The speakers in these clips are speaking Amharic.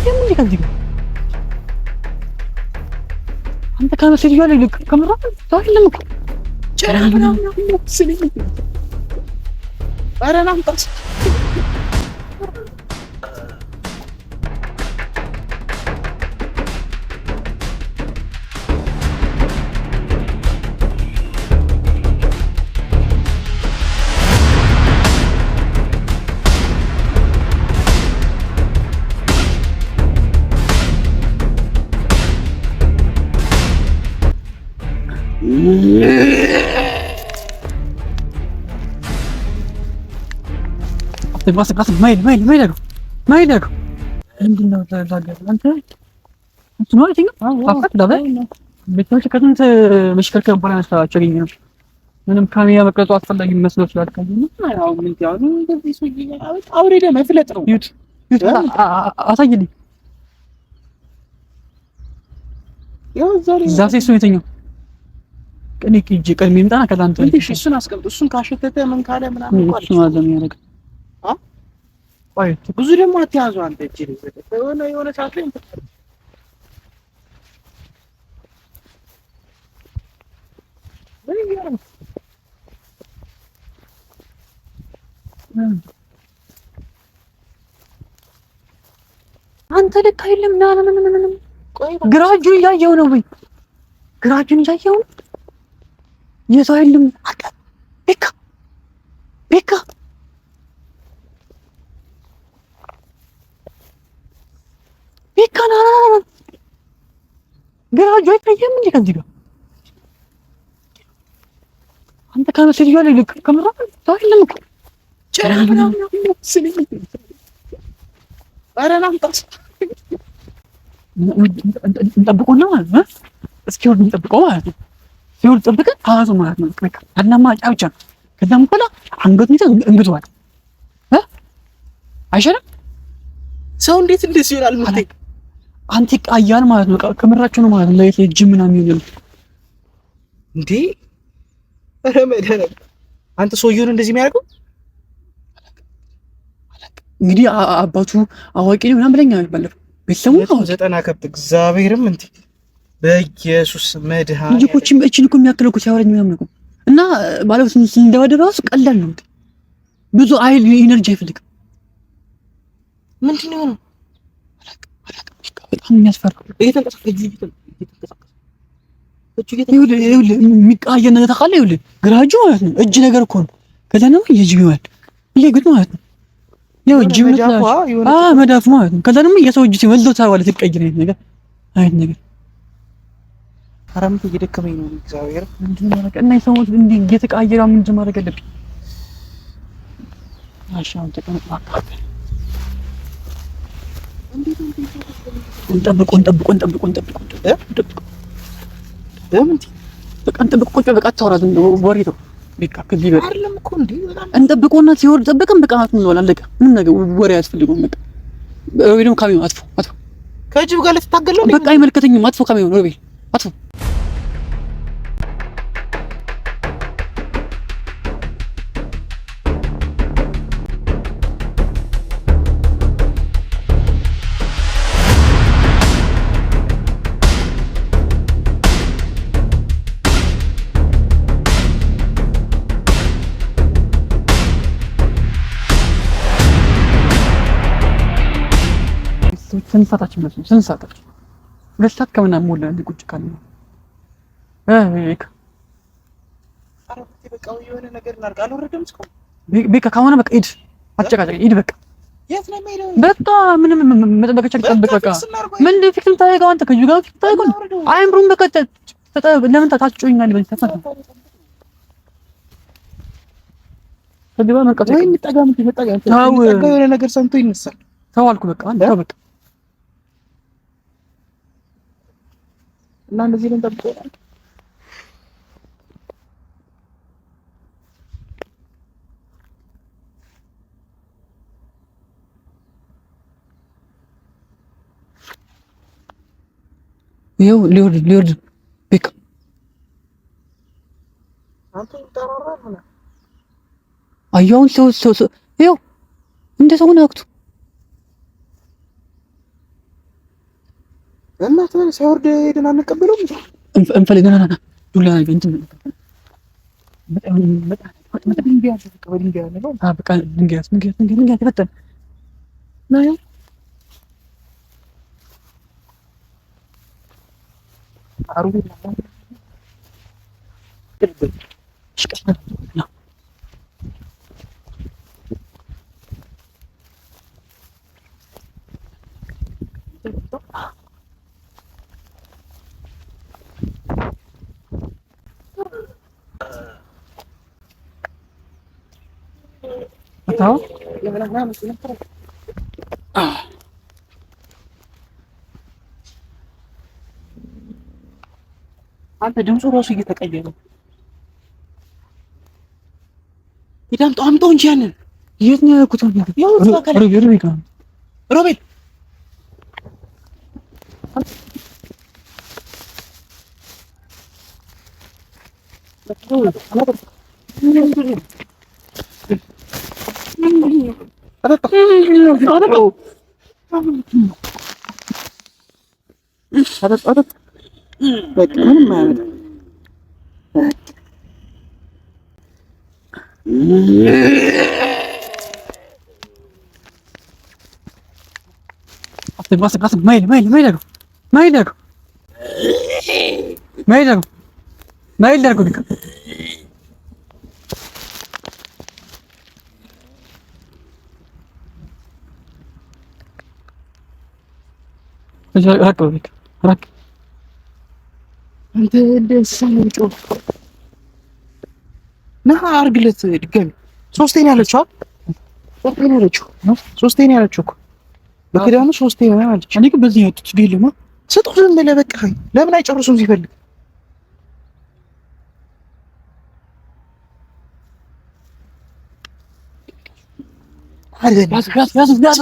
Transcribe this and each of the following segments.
አይታየም እንዴ ከዚህ ጋር አንተ ካመሰል ይያለ ከመራ ታይለም እኮ ጨራና ነው ስለኝ አረናም ታስ بس ما يلاقوا عندنا لاقى انت شنو تيجي فقط ده بتقول كنت مشكلة بلا نستعجلين ምንም ካሜራ መቅረጹ አስፈላጊ መስሎ ስላልከኝ ነው ምን ያው እንደዚህ ሰውዬ አውሬ ደም ፍለጥ ነው ዩት አሳየኝ ያው ዛሬ ሰው የተኛው ቀኔ ኪጂ ቀድሜ ምጣና ከላንተ እሱን አስቀምጥ እሱን ካሸተተ ምን ካለ ምናምን እንኳን እሱ ማዘም ያደርግ ብዙ ደግሞ አትያዙ አንተ እጅ የሆነ ሰዓት ላይ አንተ ልክ አይደለም ና ግራጁን ያየው ነው ወይ ግራጁን ያየው የሰው አይደለም አቃ ቤካ ና ግራጁ አይታየም እንዴ ከዚህ ጋር አንተ ካመሰል ይያለ ከመራ ታይለም እኮ ጨራና ነው ስለኝ አረናም ታስ እንጠብቀውና ማለት ነው እስኪወርድ እንጠብቀው ማለት ነው ሲወርድ ጠብቀን አዋዙ ማለት ነው በቃ አናማ ጫውቻ ከዛም በኋላ አንገቱን ይዘው እንግቷል አይሻልም ሰው እንዴት እንደዚህ ይሆናል ማለት አንተ ቃያል ማለት ነው ከመራቸው ነው ማለት ነው ለየት ጅም ምናምን ይሆናል እንዴ ረመዳን አንተ ሰውየውን እንደዚህ የሚያደርገው እንግዲህ አባቱ አዋቂ ነው ምናምን ብለኛ ባለፈው ቤተሰቡ ነው 90 ከብት እግዚአብሔርም እንት በኢየሱስ መድሃን ልጅኮችም እቺን እኮ የሚያክለው እኮ ሲያወራኝ ምናምን ነው እና ማለት እንደወደደ ራሱ ቀላል ነው ብዙ አይል ኢነርጂ አይፈልግም ምንድነው ነው በጣም የሚያስፈራ ይኸውልህ የሚቃየን ነገር ታውቃለህ ይኸውልህ ግራጁ ማለት ነው እጅ ነገር እኮ ነው ከዛ ነው የጅብ ይዋል ይሄ ግን ማለት ነው ያው እጅ መዳፍ ማለት ነው ከዛ ደግሞ የሰው እጅ ሲወልደው ታዋለ ትቀይር አይነት ነገር አራምት እየደከመኝ ነው እግዚአብሔር ምንድን ነው እና የሰውት እንዲህ እየተቃየረ ምንድን ማድረግ አለብኝ አሻም ተቀመጥ እንጠብቅ ለምን በቃ እንጠብቅ ቁጭ በቃ ታወራ ዝም ወሬ ነው በቃ ከዚህ በቃ አይደለም እኮ እንዴ እንጠብቀውና ሲወርድ ጠብቀን በቃ አትም ነው አላለቀ ምንም ነገር ወሬ አያስፈልገውም በቃ ወይ ደግሞ ካሜራውን አጥፎ ከጅብ ጋር ልትታገል ነው በቃ አይመለከተኝም አጥፎ ካሜራውን ወይ አጥፎ ስንሳታችን ነው ስንሳታችን ሁለት ከምናምን ሞላ እንደ ቁጭ ካለ አረፍቴ በቃ የሆነ ነገር እናርጋ አልወረደም እስካሁን ቤካ ከሆነ በቃ ሂድ አጨቃጨቅ ሂድ በቃ የት ነው የምሄደው በቃ ምንም መጠበቅ ጠብቅ በቃ ምን ፊክም ታይጋው አንተ ከጁ ጋር ፊክም ታይጋው አይምሩም በቃ ለምን ታጫጭኛል በዚህ ተፈታ ከዲባ መርቀጥ ወይ የሚጠጋም የሆነ ነገር ሰምቶ ይነሳል ተው አልኩ በቃ አንተ በቃ እና እንደዚህ ነው ተብቆ ይኸው ሊወርድ በቃ አንተ ተራራ ሆነ አያውን ሰው ይኸው እንደ ሰው ነው አክቱ እና ሳይወርድ ሄደን አንቀበለውም። እንፈልገና ዱላ እንትን በጣም ድንጋይ አለ ነው። በቃ ድንጋይ ተፈጠነ ነው አሩብ አንተ ድምፁ ራሱ እየተቀየረ ይዳምጣው አምጣው እንጂ ያንን የት ነው ያልኩት? ሮቤል ራቅ አንተ ደስ ሳይጮ ና አርግለት ድጋሚ ሶስቴ ነው ያለችው። ሶስቴ ነው ያለችው እኮ በክዳኑ ሶስቴ ነው ያለችው። እኔ ግን በዚህ ያጡት ቢልማ ስጡ ዝም ብለህ በቃ ለምን አይጨርሱም ሲፈልግ ያዙ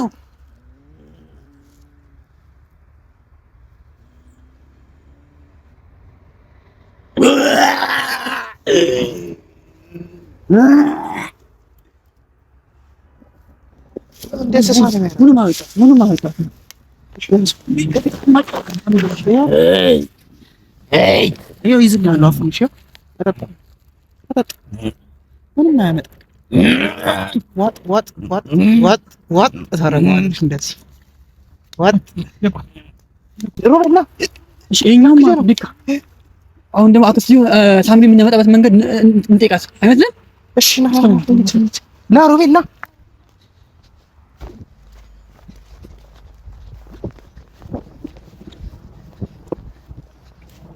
ምንም አልወጣም። ይኸው ይዝናሉ አፉን እሺ ምንም አያመጣም። ዋጥ ታደርገዋለሽ እንደዚህ ዋጥ ሮብና እሺ እኛም ልክ አሁን ደግሞ አክስቱ ሳምሪ የምናመጣበት መንገድ እንጠይቃት አይመስልም? እሺ ና ሮቤል ና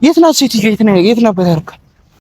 የት ናት ሴትዮ? የት ናት በተርካ